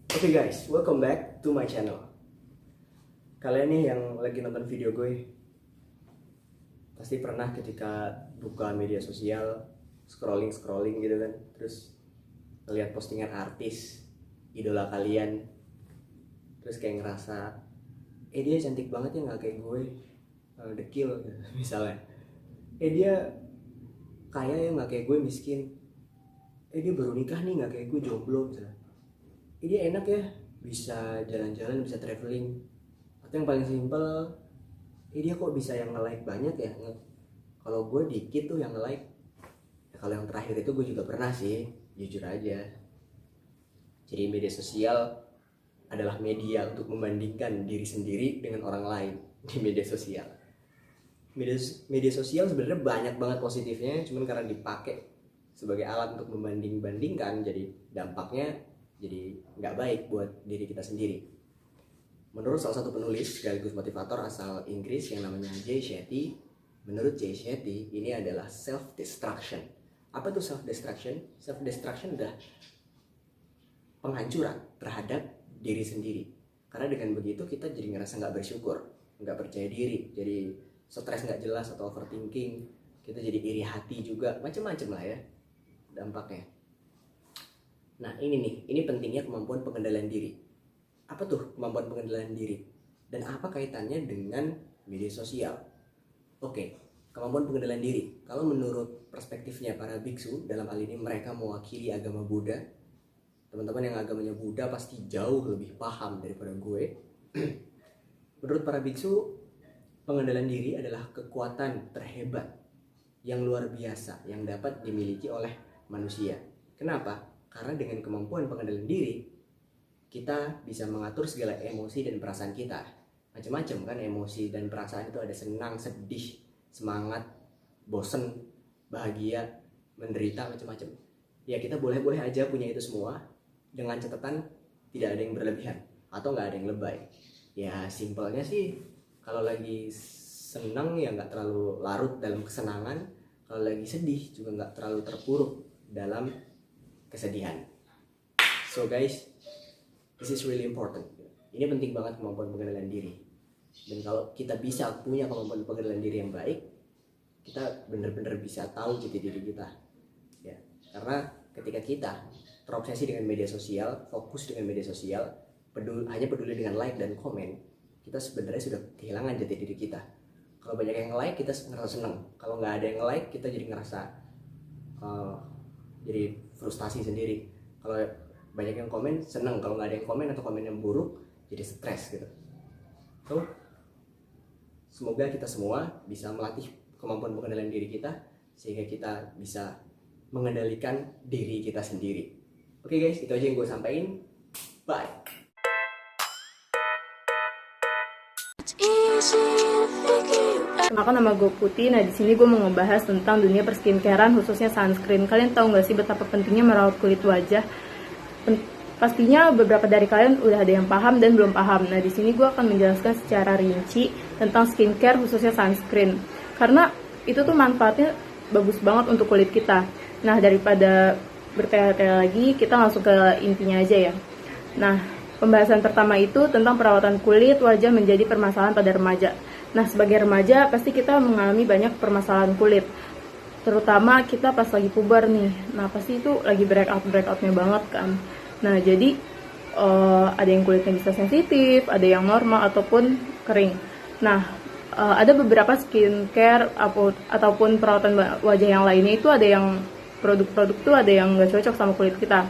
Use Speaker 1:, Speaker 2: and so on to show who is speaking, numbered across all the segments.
Speaker 1: Oke guys, welcome back to my channel. Kalian nih yang lagi nonton video gue pasti pernah ketika buka media sosial scrolling gitu kan, terus ngeliat postingan artis idola kalian, terus kayak ngerasa dia cantik banget ya, nggak kayak gue, dekil gitu, misalnya. Dia kaya ya, nggak kayak gue miskin. Dia baru nikah nih, nggak kayak gue jomblo misalnya. Dia enak ya, bisa jalan-jalan, bisa traveling. Atau yang paling simpel, dia kok bisa yang nge-like banyak ya. Kalau gue dikit tuh yang nge-like ya. Kalau yang terakhir itu gue juga pernah sih, jujur aja. Jadi media sosial adalah media untuk membandingkan diri sendiri dengan orang lain di media sosial. Media sosial sebenarnya banyak banget positifnya, cuman karena dipakai sebagai alat untuk membanding-bandingkan, jadi dampaknya jadi nggak baik buat diri kita sendiri. Menurut salah satu penulis sekaligus motivator asal Inggris yang namanya Jay Shetty, menurut Jay Shetty ini adalah self-destruction. Apa tuh self-destruction? Self-destruction adalah penghancuran terhadap diri sendiri. Karena dengan begitu kita jadi ngerasa nggak bersyukur, nggak percaya diri, jadi stres nggak jelas atau overthinking, kita jadi iri hati juga, macam-macam lah ya dampaknya. Nah ini pentingnya kemampuan pengendalian diri. Apa tuh kemampuan pengendalian diri? Dan apa kaitannya dengan media sosial? Oke, kemampuan pengendalian diri. Kalau menurut perspektifnya para biksu, dalam hal ini mereka mewakili agama Buddha. Teman-teman yang agamanya Buddha pasti jauh lebih paham daripada gue. Menurut para biksu, pengendalian diri adalah kekuatan terhebat yang luar biasa yang dapat dimiliki oleh manusia. Kenapa? Karena dengan kemampuan pengendalian diri, kita bisa mengatur segala emosi dan perasaan kita. Macam-macam kan emosi dan perasaan itu, ada senang, sedih, semangat, bosen, bahagia, menderita, macam-macam. Ya kita boleh-boleh aja punya itu semua, dengan catatan tidak ada yang berlebihan atau nggak ada yang lebay. Ya simpelnya sih, kalau lagi senang ya nggak terlalu larut dalam kesenangan, kalau lagi sedih juga nggak terlalu terpuruk dalam kesedihan. So guys, this is really important. Ini penting banget kemampuan pengendalian diri. Dan kalau kita bisa punya kemampuan pengendalian diri yang baik, kita benar-benar bisa tahu jati diri kita. Ya, karena ketika kita terobsesi dengan media sosial, fokus dengan media sosial, hanya peduli dengan like dan komen, kita sebenarnya sudah kehilangan jati diri kita. Kalau banyak yang like, kita ngerasa seneng. Kalau nggak ada yang like, kita jadi ngerasa jadi frustasi sendiri. Kalau banyak yang komen seneng, kalau nggak ada yang komen atau komen yang buruk jadi stres gitu. So, semoga kita semua bisa melatih kemampuan pengendalian diri kita sehingga kita bisa mengendalikan diri kita sendiri. Oke guys, itu aja yang gue sampaikan. Bye.
Speaker 2: Kenalkan, nama gue Putih. Nah, di sini gue mau ngebahas tentang dunia perskincarean, khususnya sunscreen. Kalian tahu nggak sih betapa pentingnya merawat kulit wajah? Pastinya beberapa dari kalian udah ada yang paham dan belum paham. Nah, di sini gue akan menjelaskan secara rinci tentang skincare, khususnya sunscreen. Karena itu tuh manfaatnya bagus banget untuk kulit kita. Nah, daripada bertele-tele lagi, kita langsung ke intinya aja ya. Nah, pembahasan pertama itu tentang perawatan kulit wajah menjadi permasalahan pada remaja. Nah, sebagai remaja pasti kita mengalami banyak permasalahan kulit, terutama kita pas lagi puber nih. Nah, pasti itu lagi breakoutnya banget kan. Nah, jadi ada yang kulitnya bisa sensitif, ada yang normal ataupun kering. Nah, ada beberapa skincare ataupun perawatan wajah yang lainnya itu ada yang produk-produk tuh ada yang nggak cocok sama kulit kita.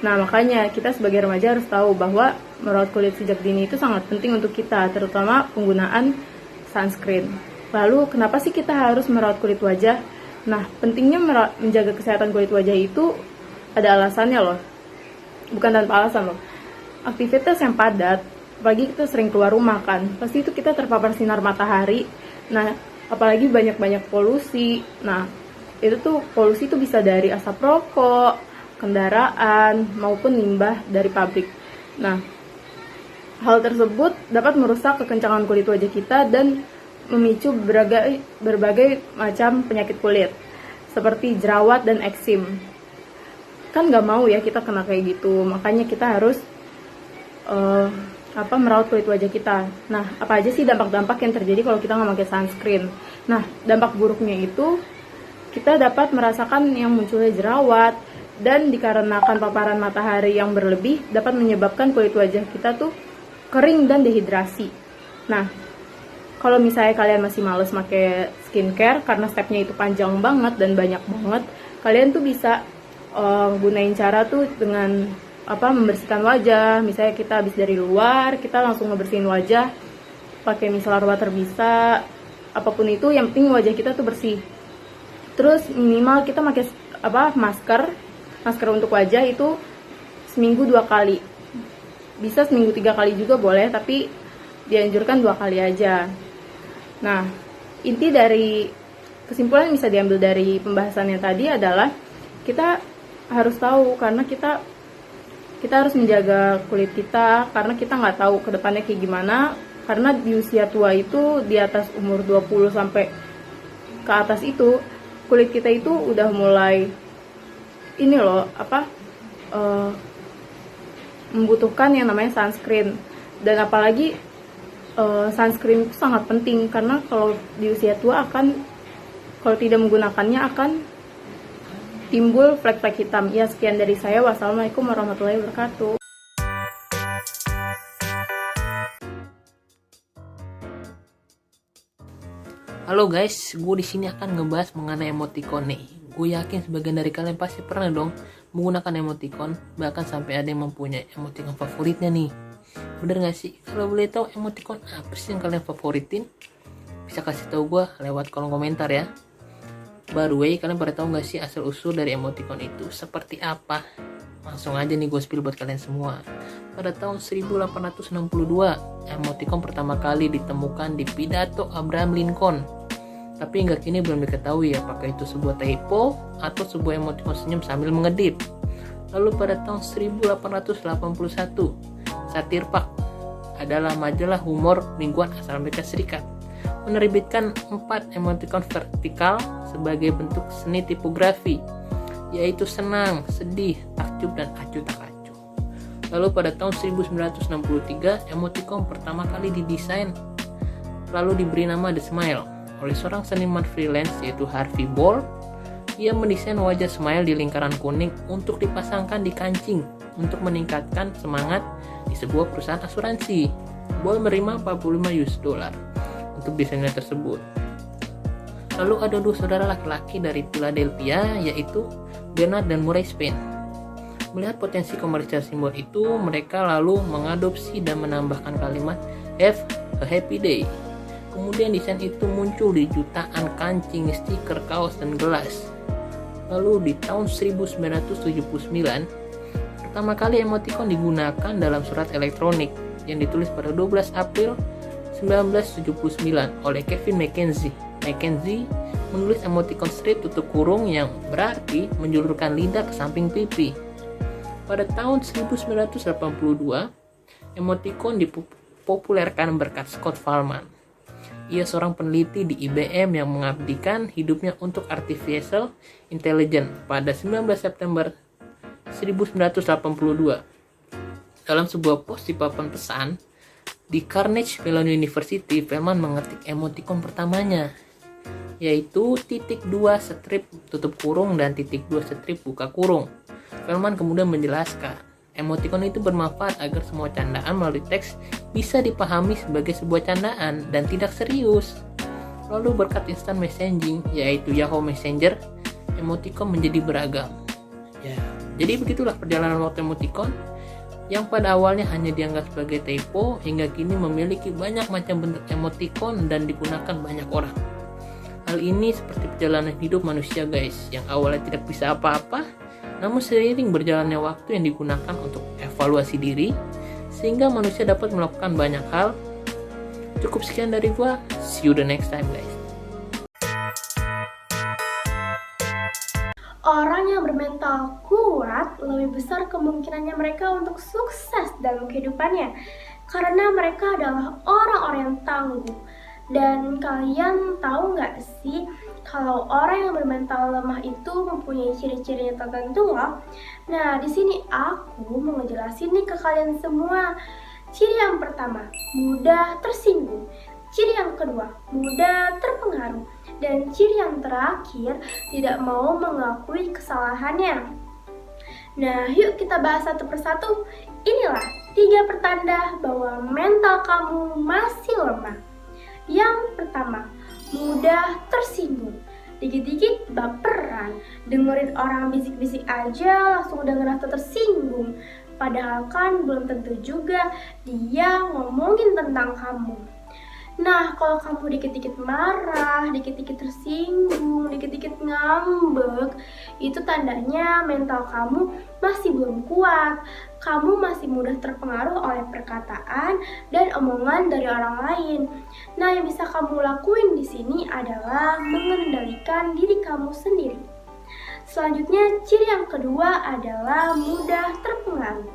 Speaker 2: Nah, makanya kita sebagai remaja harus tahu bahwa merawat kulit sejak dini itu sangat penting untuk kita, terutama penggunaan sunscreen. Lalu, kenapa sih kita harus merawat kulit wajah? Nah, pentingnya menjaga kesehatan kulit wajah itu ada alasannya loh. Bukan tanpa alasan loh. Aktivitas yang padat, apalagi kita sering keluar rumah kan, pasti itu kita terpapar sinar matahari. Nah, apalagi banyak-banyak polusi. Nah, itu tuh polusi itu bisa dari asap rokok, kendaraan, maupun limbah dari pabrik. Nah, hal tersebut dapat merusak kekencangan kulit wajah kita dan memicu berbagai macam penyakit kulit, seperti jerawat dan eksim. Kan nggak mau ya kita kena kayak gitu, makanya kita harus merawat kulit wajah kita. Nah, apa aja sih dampak-dampak yang terjadi kalau kita nggak pakai sunscreen? Nah, dampak buruknya itu kita dapat merasakan yang munculnya jerawat, dan dikarenakan paparan matahari yang berlebih dapat menyebabkan kulit wajah kita tuh kering dan dehidrasi. Nah, kalau misalnya kalian masih males pakai skincare karena stepnya itu panjang banget dan banyak banget, kalian tuh bisa gunain cara tuh dengan membersihkan wajah. Misalnya kita habis dari luar, kita langsung ngebersihin wajah pakai micellar water bisa, apapun itu, yang penting wajah kita tuh bersih. Terus minimal kita pakai masker untuk wajah itu seminggu 2 kali, bisa seminggu 3 kali juga boleh, tapi dianjurkan 2 kali aja. Nah, inti dari kesimpulan yang bisa diambil dari pembahasannya tadi adalah kita harus tahu, karena kita harus menjaga kulit kita, karena kita nggak tahu ke depannya kayak gimana. Karena di usia tua itu, di atas umur 20 sampai ke atas itu, kulit kita itu udah mulai membutuhkan yang namanya sunscreen. Dan apalagi sunscreen itu sangat penting, karena kalau di usia tua kalau tidak menggunakannya akan timbul flek-flek hitam. Ya, sekian dari saya. Wassalamualaikum warahmatullahi wabarakatuh.
Speaker 3: Halo guys, gue di sini akan ngebahas mengenai emoticon nih. Gue yakin sebagian dari kalian pasti pernah dong menggunakan emoticon, bahkan sampai ada yang mempunyai emoticon favoritnya nih. Bener gak sih? Kalau boleh tahu emoticon apa sih yang kalian favoritin? Bisa kasih tahu gue lewat kolom komentar ya. By the way, kalian pada tahu gak sih asal usul dari emoticon itu seperti apa? Langsung aja nih gue spill buat kalian semua. Pada tahun 1862, emoticon pertama kali ditemukan di pidato Abraham Lincoln. Tapi hingga kini belum diketahui apakah itu sebuah typo atau sebuah emoticon senyum sambil mengedip. Lalu pada tahun 1881, Satirpak adalah majalah humor mingguan asal Amerika Serikat menerbitkan 4 emoticon vertikal sebagai bentuk seni tipografi, yaitu senang, sedih, takjub, dan acuh tak acuh. Lalu pada tahun 1963, emoticon pertama kali didesain lalu diberi nama The Smile oleh seorang seniman freelance yaitu Harvey Ball. Ia mendesain wajah smile di lingkaran kuning untuk dipasangkan di kancing untuk meningkatkan semangat di sebuah perusahaan asuransi. Ball menerima $45 untuk desainnya tersebut. Lalu ada 2 saudara laki-laki dari Philadelphia, yaitu Bernard dan Murray Spain. Melihat potensi komersial simbol itu, mereka lalu mengadopsi dan menambahkan kalimat "Have a happy day". Kemudian desain itu muncul di jutaan kancing, stiker, kaos, dan gelas. Lalu di tahun 1979, pertama kali emoticon digunakan dalam surat elektronik yang ditulis pada 12 April 1979 oleh Kevin McKenzie. McKenzie menulis emoticon strip tutup kurung yang berarti menjulurkan lidah ke samping pipi. Pada tahun 1982, emoticon dipopulerkan berkat Scott Fahlman. Ia seorang peneliti di IBM yang mengabdikan hidupnya untuk artificial intelligence pada 19 September 1982. Dalam sebuah post di papan pesan di Carnegie Mellon University, Fahlman mengetik emoticon pertamanya, yaitu .2 strip tutup kurung dan .2 strip buka kurung. Fahlman kemudian menjelaskan, emoticon itu bermanfaat agar semua candaan melalui teks bisa dipahami sebagai sebuah candaan dan tidak serius. Lalu berkat instant messaging, yaitu Yahoo Messenger, emoticon menjadi beragam. Ya, jadi begitulah perjalanan waktu emoticon yang pada awalnya hanya dianggap sebagai typo hingga kini memiliki banyak macam bentuk emoticon dan digunakan banyak orang. Hal ini seperti perjalanan hidup manusia guys, yang awalnya tidak bisa apa-apa, namun seiring berjalannya waktu yang digunakan untuk evaluasi diri, sehingga manusia dapat melakukan banyak hal. Cukup sekian dari gua, see you the next time guys.
Speaker 4: Orang yang bermental kuat lebih besar kemungkinannya mereka untuk sukses dalam kehidupannya, karena mereka adalah orang-orang yang tangguh. Dan kalian tahu nggak sih, kalau orang yang bermental lemah itu mempunyai ciri-ciri tertentu loh. Nah, di sini aku mau ngejelasin nih ke kalian semua. Ciri yang pertama, mudah tersinggung. Ciri yang kedua, mudah terpengaruh. Dan ciri yang terakhir, tidak mau mengakui kesalahannya. Nah, yuk kita bahas satu persatu. Inilah 3 pertanda bahwa mental kamu masih lemah. Yang pertama, mudah tersinggung. Dikit-dikit baperan, dengerin orang bisik-bisik aja langsung udah ngerasa tersinggung. Padahal kan belum tentu juga dia ngomongin tentang kamu. Nah, kalau kamu dikit-dikit marah, dikit-dikit tersinggung, dikit-dikit ngambek, itu tandanya mental kamu masih belum kuat. Kamu masih mudah terpengaruh oleh perkataan dan omongan dari orang lain. Nah, yang bisa kamu lakuin di sini adalah mengendalikan diri kamu sendiri. Selanjutnya, ciri yang kedua adalah mudah terpengaruh.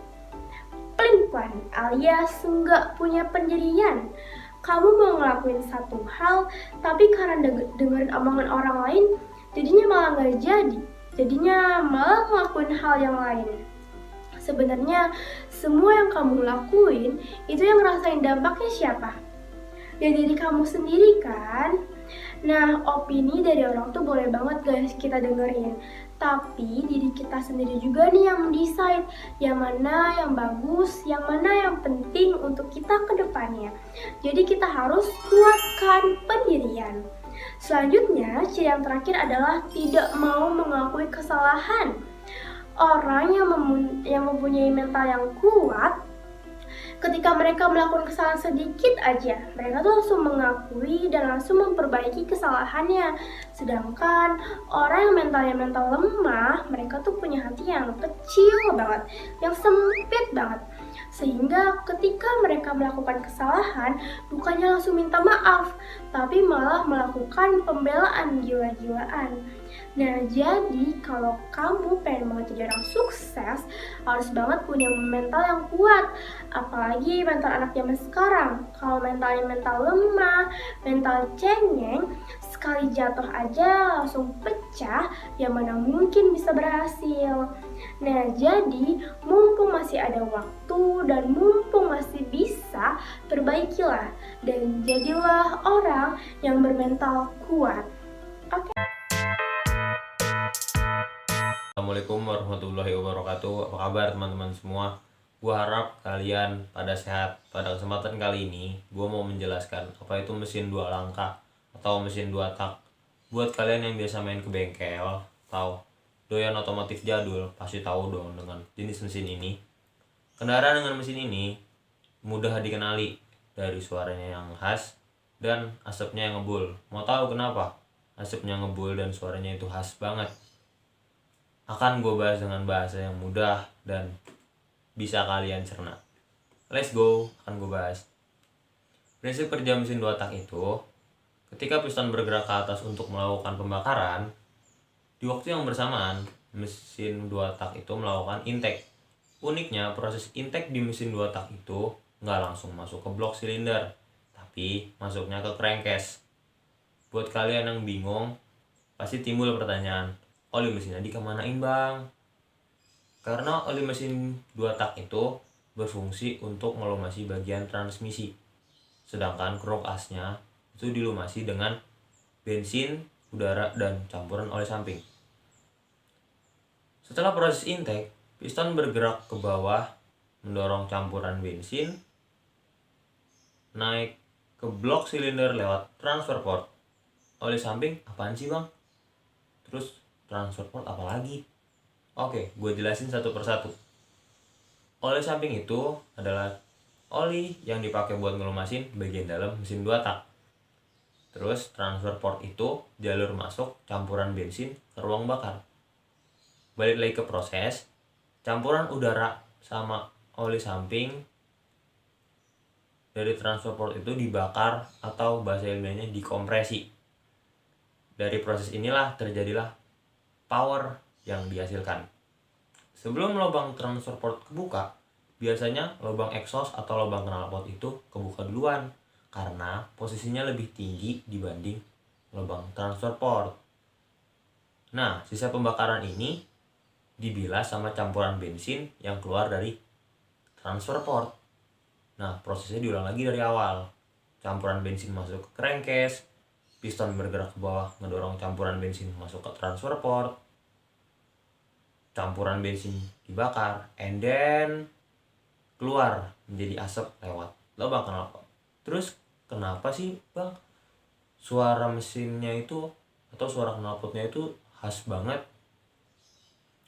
Speaker 4: Pelin-pelan alias nggak punya pendirian. Kamu mau ngelakuin satu hal, tapi karena dengerin omongan orang lain, jadinya malah nggak jadi. Jadinya malah ngelakuin hal yang lain. Sebenarnya, semua yang kamu lakuin, itu yang ngerasain dampaknya siapa? Ya diri kamu sendiri kan? Nah, opini dari orang tuh boleh banget guys kita dengerin. Tapi diri kita sendiri juga nih yang mendesain yang mana yang bagus, yang mana yang penting untuk kita ke depannya. Jadi kita harus kuatkan pendirian. Selanjutnya, ciri yang terakhir adalah tidak mau mengakui kesalahan. Orang yang mempunyai mental yang kuat, ketika mereka melakukan kesalahan sedikit aja, mereka tuh langsung mengakui dan langsung memperbaiki kesalahannya. Sedangkan orang yang mental lemah, mereka tuh punya hati yang kecil banget, yang sempit banget. Sehingga ketika mereka melakukan kesalahan, bukannya langsung minta maaf, tapi malah melakukan pembelaan gila-gilaan. Nah, jadi kalau kamu pengen banget jadi orang sukses, harus banget punya mental yang kuat. Apalagi mental anak zaman sekarang. Kalau mentalnya mental lemah, mental cengeng, sekali jatuh aja langsung pecah, yang mana mungkin bisa berhasil. Nah, jadi mumpung masih ada waktu dan mumpung masih bisa, perbaikilah dan jadilah orang yang bermental kuat. Oke.
Speaker 5: Assalamualaikum warahmatullahi wabarakatuh. Apa kabar teman-teman semua? Gue harap kalian pada sehat. Pada kesempatan kali ini, gue mau menjelaskan apa itu mesin 2 langkah atau mesin 2 tak. Buat kalian yang biasa main ke bengkel atau doyan otomotif jadul, pasti tahu dong dengan jenis mesin ini. Kendaraan dengan mesin ini mudah dikenali dari suaranya yang khas dan asapnya yang ngebul. Mau tahu kenapa asapnya ngebul dan suaranya itu khas banget? Akan gue bahas dengan bahasa yang mudah dan bisa kalian cerna. Let's go, akan gue bahas. Prinsip kerja mesin 2 tak itu, ketika piston bergerak ke atas untuk melakukan pembakaran, di waktu yang bersamaan, mesin 2 tak itu melakukan intake. Uniknya, proses intake di mesin 2 tak itu nggak langsung masuk ke blok silinder, tapi masuknya ke crankcase. Buat kalian yang bingung, pasti timbul pertanyaan, oli mesinnya dikemanain bang? Karena oli mesin 2 tak itu berfungsi untuk melumasi bagian transmisi. Sedangkan krok asnya itu dilumasi dengan bensin, udara, dan campuran oleh samping. Setelah proses intake, piston bergerak ke bawah mendorong campuran bensin naik ke blok silinder lewat transfer port. Oleh samping apaan sih bang? Terus transfer port apa lagi? Oke, gue jelasin satu persatu. Oli samping itu adalah oli yang dipakai buat ngelumasin bagian dalam mesin 2 tak. Terus transfer port itu jalur masuk campuran bensin ke ruang bakar. Balik lagi ke proses, campuran udara sama oli samping dari transfer port itu dibakar atau bahasa ilmiahnya dikompresi. Dari proses inilah terjadilah power yang dihasilkan. Sebelum lubang transfer port kebuka, biasanya lubang exhaust atau lubang knalpot itu kebuka duluan karena posisinya lebih tinggi dibanding lubang transfer port. Nah, sisa pembakaran ini dibilas sama campuran bensin yang keluar dari transfer port. Nah, prosesnya diulang lagi dari awal. Campuran bensin masuk ke crankcase, piston bergerak ke bawah ngedorong campuran bensin masuk ke transfer port, campuran bensin dibakar, and then keluar menjadi asap lewat lubang knalpot. Terus kenapa sih bang suara mesinnya itu atau suara knalpotnya itu khas banget?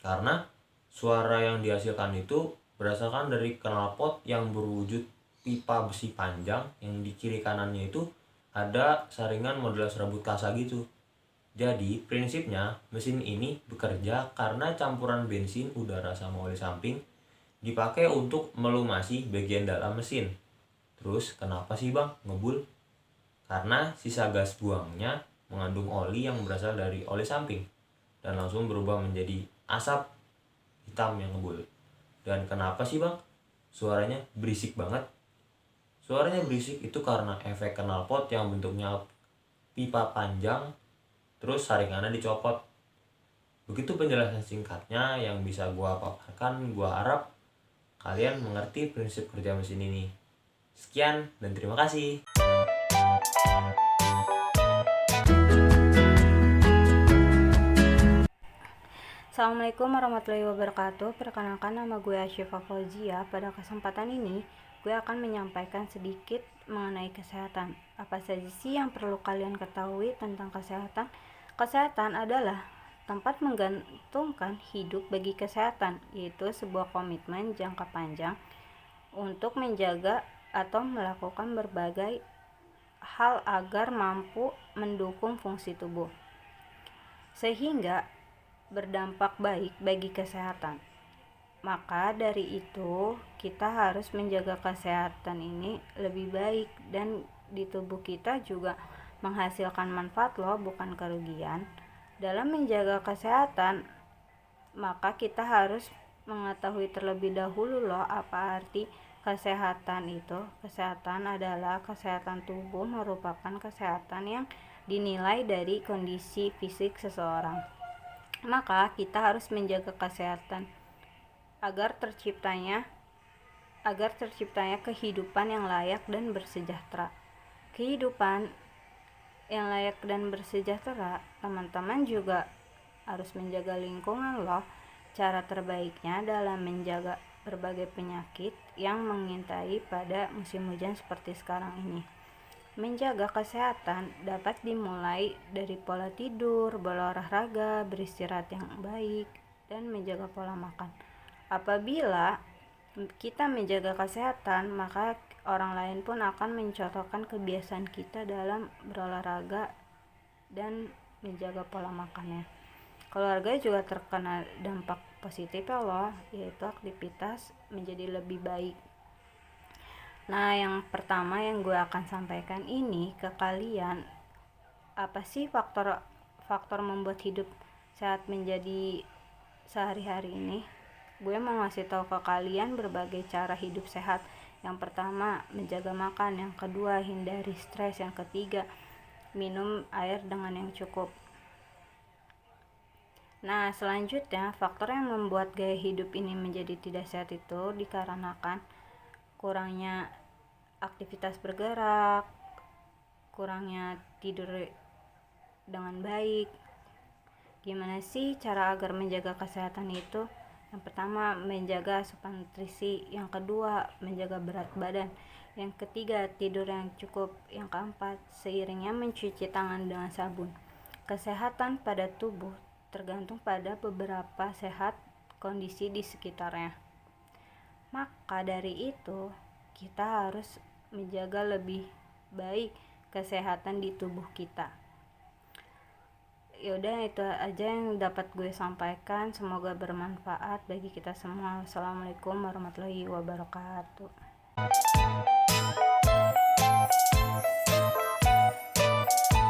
Speaker 5: Karena suara yang dihasilkan itu berdasarkan dari knalpot yang berwujud pipa besi panjang yang di kiri kanannya itu ada saringan model serabut kasa gitu. Jadi prinsipnya mesin ini bekerja karena campuran bensin, udara sama oli samping dipakai untuk melumasi bagian dalam mesin. Terus kenapa sih bang ngebul? Karena sisa gas buangnya mengandung oli yang berasal dari oli samping dan langsung berubah menjadi asap hitam yang ngebul. Dan kenapa sih bang suaranya berisik banget? Suaranya berisik itu karena efek knalpot yang bentuknya pipa panjang terus saringannya dicopot. Begitu penjelasan singkatnya yang bisa gua paparkan. Gua harap kalian mengerti prinsip kerja mesin ini. Sekian dan terima kasih.
Speaker 6: Assalamualaikum warahmatullahi wabarakatuh. Perkenalkan, nama gue Asyifa Fauzia. Pada kesempatan ini gue akan menyampaikan sedikit mengenai kesehatan. Apa saja sih yang perlu kalian ketahui tentang kesehatan? Kesehatan adalah tempat menggantungkan hidup bagi kesehatan, yaitu sebuah komitmen jangka panjang untuk menjaga atau melakukan berbagai hal agar mampu mendukung fungsi tubuh sehingga berdampak baik bagi kesehatan. Maka dari itu kita harus menjaga kesehatan ini lebih baik, dan di tubuh kita juga menghasilkan manfaat loh, bukan kerugian. Dalam menjaga kesehatan, maka kita harus mengetahui terlebih dahulu loh apa arti kesehatan itu. Kesehatan adalah kesehatan tubuh, merupakan kesehatan yang dinilai dari kondisi fisik seseorang. Maka kita harus menjaga kesehatan agar terciptanya kehidupan yang layak dan bersejahtera. Kehidupan yang layak dan bersejahtera, teman-teman juga harus menjaga lingkungan loh. Cara terbaiknya dalam menjaga berbagai penyakit yang mengintai pada musim hujan seperti sekarang ini. Menjaga kesehatan dapat dimulai dari pola tidur, berolahraga, beristirahat yang baik, dan menjaga pola makan. Apabila kita menjaga kesehatan, maka orang lain pun akan mencontohkan kebiasaan kita dalam berolahraga dan menjaga pola makannya. Keluarga juga terkena dampak positifnya loh, yaitu aktivitas menjadi lebih baik. Nah, yang pertama yang gue akan sampaikan ini ke kalian, apa sih faktor membuat hidup sehat menjadi sehari-hari ini? Gue mau ngasih tahu ke kalian berbagai cara hidup sehat. Yang pertama, menjaga makan. Yang kedua, hindari stres. Yang ketiga, minum air dengan yang cukup. Nah, selanjutnya, faktor yang membuat gaya hidup ini menjadi tidak sehat itu dikarenakan kurangnya aktivitas bergerak, kurangnya tidur dengan baik. Gimana sih cara agar menjaga kesehatan itu? Yang pertama, menjaga asupan nutrisi. Yang kedua, menjaga berat badan. Yang ketiga, tidur yang cukup. Yang keempat, seiringnya mencuci tangan dengan sabun. Kesehatan pada tubuh tergantung pada beberapa sehat kondisi di sekitarnya. Maka dari itu, kita harus menjaga lebih baik kesehatan di tubuh kita. Yaudah, itu aja yang dapat gue sampaikan. Semoga bermanfaat bagi kita semua. Wassalamualaikum warahmatullahi wabarakatuh.